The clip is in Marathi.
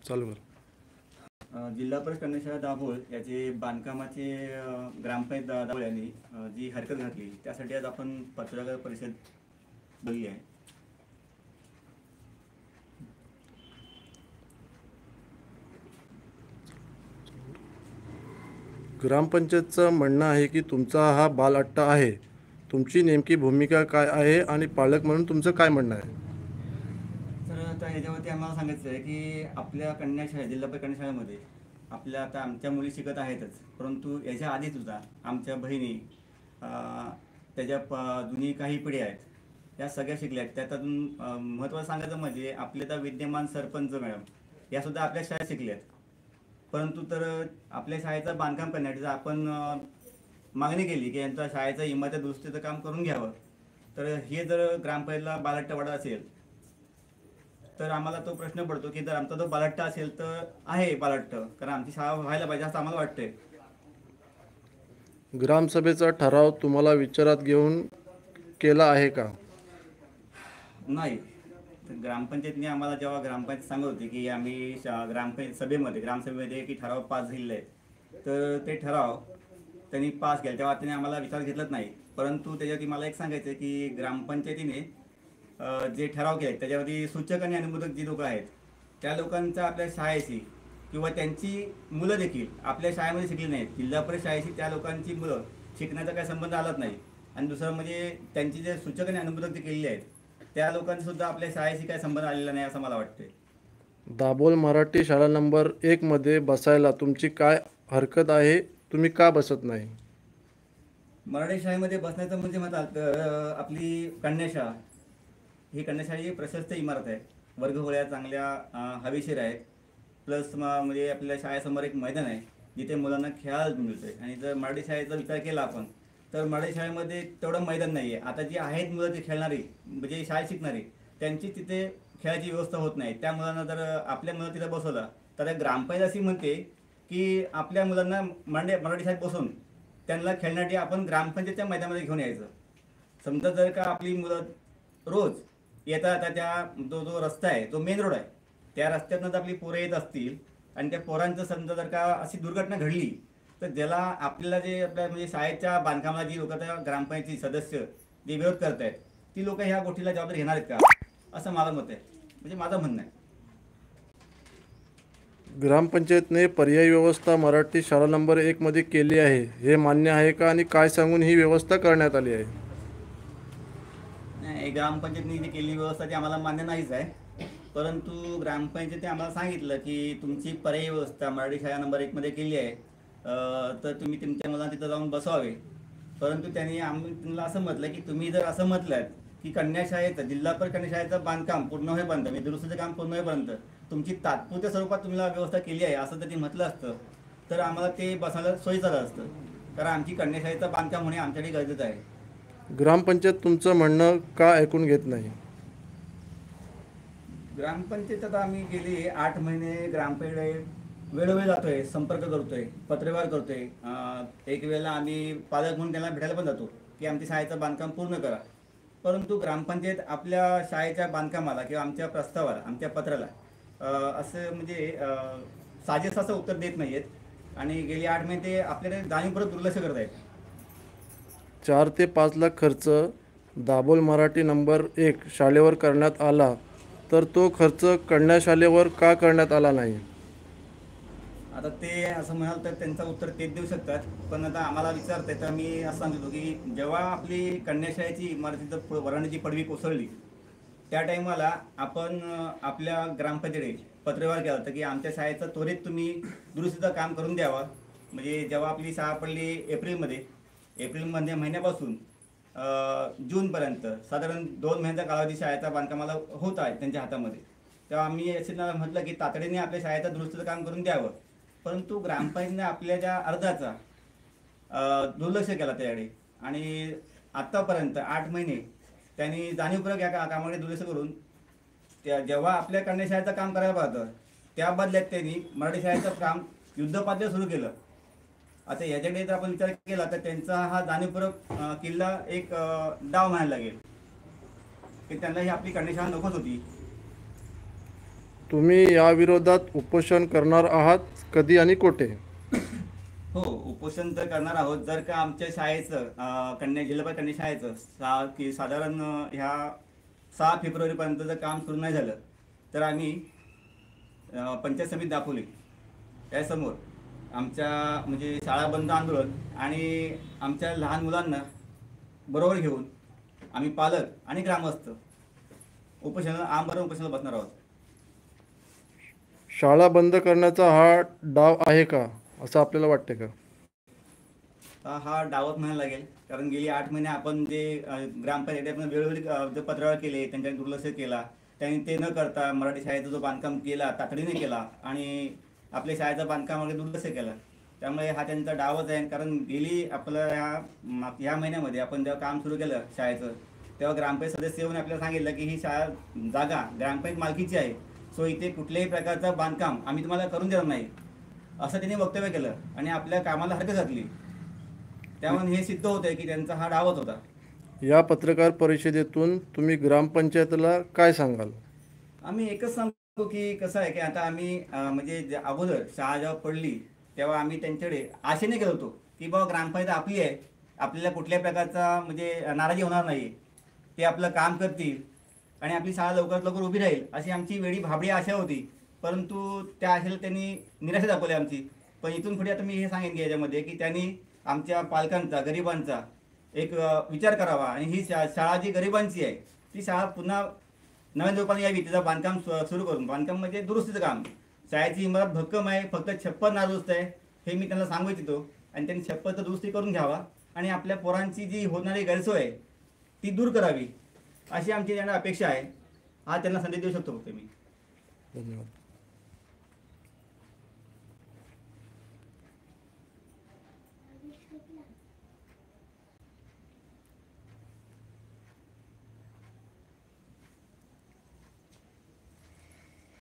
चालू कर. जिल्हा परिषद कन्याशाळा दाभोळ याचे बांधकामाचे ग्रामपंचायत दाभोळ यांनी जी हरकत घातली त्यासाठी आज आपण पत्रकार परिषद बोलली आहे. ग्रामपंचायतचं म्हणणं आहे की तुमचा हा बालअट्टा आहे. तुमची नेमकी भूमिका काय आहे आणि पालक म्हणून तुमचं काय म्हणणं आहे? तर आता ह्याच्यावरती आम्हाला सांगायचं आहे की आपल्या कन्याशाळा जिल्हा परिषद कन्याशाळेमध्ये आपल्या आता आमच्या मुली शिकत आहेतच, परंतु याच्या आधी सुद्धा आमच्या बहिणी त्याच्या जुनी काही पिढी आहेत या सगळ्या शिकल्या आहेत. त्यातून महत्त्वाचं सांगायचं म्हणजे आपले आता विद्यमान सरपंच मॅडम यासुद्धा आपल्या शाळेत शिकल्या आहेत. परंतु तर आपल्या शाळेचं बांधकाम करण्यासाठी आपण मागणी केली की यांचा शाळेचं इमारत दुरुस्तीचं काम करून घ्यावं. तर हे जर ग्रामपंचायतला बालहट्टा वाढत असेल तर आम्हाला तो प्रश्न पडतो की जर आमचा तो बालहट्टा असेल तर आहे बालहट्ट, कारण आमची शाळा व्हायला पाहिजे असं आम्हाला वाटतंय. ग्रामसभेचा ठराव तुम्हाला विचारात घेऊन केला आहे का? नाही. ग्रामपंचायतने आम्हाला जेव्हा ग्रामपंचायत सांगत होती की आम्ही ग्रामसभेमध्ये की ठराव पास झालेले आहेत, तर ते ठराव त्यांनी पास केले तेव्हा त्यांनी आम्हाला विचार घेतलाच नाही. परंतु त्याच्यावरती मला एक सांगायचं आहे की ग्रामपंचायतीने जे ठराव केले त्याच्यावरती सूचक आणि अनुमोदक जी लोक आहेत त्या लोकांचा आपल्या शाळेशी किंवा त्यांची मुलं देखील आपल्या शाळेमध्ये शिकली नाहीत. जिल्हा परिषद शाळेशी त्या लोकांची मुलं शिकण्याचा काही संबंध आलाच नाही. आणि दुसरं म्हणजे त्यांची जे सूचक आणि अनुमोदक जे केलेले आहेत त्या लोकांचा सुद्धा आपल्या शाळेशी काही संबंध आलेला नाही असं मला वाटतंय. दाभोळ मराठी शाळा नंबर 1 मध्ये बसायला तुमची काय हरकत आहे? तुम्ही का बसत नाही? मराठी शाळेमध्ये बसण्याचं म्हणजे म्हणतात तर आपली कन्याशाळा ही कन्याशाळा प्रशस्त इमारत आहे. वर्गखोल्या चांगल्या हवेशीर आहेत. प्लस म्हणजे आपल्या शाळेसमोर एक मैदान आहे जिथे मुलांना खेळायला मिळतंय. आणि जर मराठी शाळेचा विचार केला आपण तर मराठी शाळेमध्ये तेवढं मैदान नाही आहे. आता जी आहेत मुलं ती खेळणारी म्हणजे शाळेत शिकणारी त्यांची तिथे खेळायची व्यवस्था होत नाही. त्या मुलांना जर आपल्या मुलं तिथं बसवलं तर ग्रामपंचायत अशी म्हणते की आपल्या मुलांना मराठी शाळेत बसवून त्यांना खेळण्यासाठी आपण ग्रामपंचायतच्या मैदानामध्ये घेऊन यायचं. समजा जर का आपली मुलं रोज येता येता जो रस्ता आहे जो मेन रोड आहे त्या रस्त्यातनं जर आपली पोरं येत असतील आणि त्या पोरांचं समजा जर का अशी दुर्घटना घडली तर ज्याला आपल्याला जे आपल्या म्हणजे शाळेच्या बांधकामाला जी लोक त्या ग्रामपंचायतीचे सदस्य जे विरोध करत आहेत ती लोक ह्या गोष्टीला जबाबदारी घेणार आहेत का असं मला मत आहे, म्हणजे माझं म्हणणं आहे. ग्रामपंचायतने पर्यायी व्यवस्था मराठी शाळा नंबर 1 मध्ये केली आहे, हे मान्य आहे का आणि काय सांगून ही व्यवस्था करण्यात आली आहे? नाही, ग्रामपंचायतने जी केलेली व्यवस्था ती आम्हाला मान्य नाहीच आहे. परंतु ग्रामपंचायतीने आम्हाला सांगितलं की तुमची पर्यायी व्यवस्था मराठी शाळा नंबर 1 मध्ये केली आहे, तर तुम्ही तुमच्या मुलांना तिथं जाऊन बसवावे. परंतु त्यांनी त्यांना असं म्हटलं की तुम्ही जर असं म्हटलं की कन्याशाळेचं जिल्हा परिषद कन्याशाळेचं बांधकाम पूर्ण होईपर्यंत म्हणजे दुरुस्तीचं काम पूर्ण होईपर्यंत तुमची तात्पुरत्या स्वरूपात तुम्हाला व्यवस्था केली आहे असं जर ते म्हटलं असतं तर आम्हाला ते बसायला सोयीचं झालं असतं, कारण आमची कन्याशाळेचं बांधकाम होणे आमच्यासाठी गरजेचं आहे. ग्रामपंचायत तुमचं म्हणणं का ऐकून घेत नाही? ग्रामपंचायत आता आम्ही गेली 8 महिने ग्रामपंचायत वेळोवेळी जातोय, संपर्क करतोय, पत्रव्यवहार करतोय. एक वेळेला आम्ही पालक म्हणून त्यांना भेटायला पण जातो की आमच्या शाळेचं बांधकाम पूर्ण करा. परंतु ग्रामपंचायत आपल्या शाळेच्या बांधकामाला किंवा आमच्या प्रस्तावाला आमच्या पत्राला असं म्हणजे साजेसं असं उत्तर देत नाही आहेत आणि गेली 8 महिने ते आपल्याकडे जाणीवपूर्वक दुर्लक्ष करत आहेत. 4 ते 5 लाख खर्च दाभोळ मराठी नंबर 1 शाळेवर करण्यात आला, तर तो खर्च कन्याशाळेवर का करण्यात आला नाही? आता ते असं म्हणाल तर त्यांचं उत्तर तेच देऊ शकतात, पण आता आम्हाला विचारतंय तर मी असं सांगतो की जेव्हा आपली कन्याशाळेची इमारतीचं वरांडीची पडवी कोसळली त्या टाईमाला आपण आपल्या ग्रामपंचायतीकडे पत्रव्यवहार केला होता की आमच्या शाळेचं त्वरित तुम्ही दुरुस्तीचं काम करून द्यावा. म्हणजे जेव्हा आपली शाळा पडली एप्रिल महिन्यापासून जूनपर्यंत साधारण 2 महिन्याचा कालावधी शाळेचा बांधकामाला होत आहे त्यांच्या हातामध्ये, तेव्हा आम्ही असे म्हटलं की तातडीने आपल्या शाळेचं दुरुस्तीचं काम करून द्यावं. परंतु ग्रामपंचायतीने आपल्या ज्या अर्जाचा दुर्लक्ष केला त्याकडे आणि आत्तापर्यंत 8 महिने त्यांनी जाणीवपूर्वक या कामाकडे दुर्लक्ष करून जेव्हा आपल्या कन्याशाळेचं काम करायला पाहतं त्या बदल्यात त्यांनी मराठी शाळेचं काम युद्धपातळीवर सुरू केलं. आता याच्याकडे जर आपण विचार केला तर त्यांचा हा जाणीवपूर्वक किल्ला एक डाव म्हणायला लागेल की त्यांना ही आपली कन्याशाळा नकोच होती. तुम्ही या विरोधात उपोषण करणार आहात कधी आणि कुठे? हो, उपोषण तर करणार आहोत. जर का आमच्या शाळेचं जिल्हा कन्या शाळेचं साधारण ह्या 6 फेब्रुवारीपर्यंत जर काम सुरू नाही झालं तर आम्ही पंचायत समिती दाखवली त्यासमोर आमच्या म्हणजे शाळा बंद आंदोलन आणि आमच्या लहान मुलांना बरोबर घेऊन आम्ही पालक आणि ग्रामस्थ आमरण उपोषणाला बसणार आहोत. शाळा बंद करण्याचा हा डाव आहे का असं आपल्याला वाटते का? हा डावच म्हणायला लागेल, कारण गेली 8 महिने आपण जे ग्रामपंचायतीनं वेळोवेळी जे पत्रावर केले त्यांच्यानी दुर्लक्ष केला. त्यांनी ते न करता मराठी शाळेचा जो बांधकाम केला तातडीने केला आणि आपल्या शाळेचं बांधकाम वगैरे दुर्लक्ष केलं. त्यामुळे हा त्यांचा डावच आहे. कारण गेली आपलं ह्या महिन्यामध्ये आपण जेव्हा काम सुरू केलं शाळेचं तेव्हा ग्रामपंचायत सदस्य येऊन आपल्याला सांगितलं की ही शाळा जागा ग्रामपंचायत मालकीची आहे, सो इथे कुठल्याही प्रकारचं बांधकाम आम्ही तुम्हाला करून देणार नाही असं त्यांनी वक्तव्य केलं आणि आपल्या कामाला हरकत घातली. त्यामुळे हे सिद्ध होतंय की त्यांचा हा डावच होता. या पत्रकार परिषदेतून तुम्ही ग्रामपंचायतीला काय सांगाल? आम्ही एकच सांगतो की कसं आहे की आता आम्ही म्हणजे अगोदर शाळा जेव्हा पडली तेव्हा आम्ही त्यांच्याकडे आशेने गेलो होतो की बाबा ग्रामपंचायत आपली आहे, आपल्याला कुठल्याही प्रकारचा म्हणजे नाराजी होणार नाही, ते आपलं काम करतील आणि आपली शाळा लवकरात लवकर उभी राहील अशी आमची वेळी भाबडी आशा होती. परंतु त्या आशेला त्यांनी निराशा दाखवली आमची. पण इथून पुढे आता मी हे सांगेन की याच्यामध्ये की त्यांनी आमच्या पालकांचा गरिबांचा एक विचार करावा आणि ही शाळा जी गरिबांची आहे ती शाळा पुन्हा नव्या रूपाने यावी. तिचं बांधकाम सुरू करून बांधकाम म्हणजे दुरुस्तीचं काम. शाळेची इमारत भक्कम आहे, फक्त छप्पर नादुरुस्त आहे हे मी त्यांना सांगू इच्छितो आणि त्यांनी छप्परचं दुरुस्ती करून घ्यावा आणि आपल्या पोरांची जी होणारी गैरसोय आहे ती दूर करावी अशी आमची त्यांना अपेक्षा आहे. हा त्यांना संदेश देऊ शकतो फक्त मी. धन्यवाद.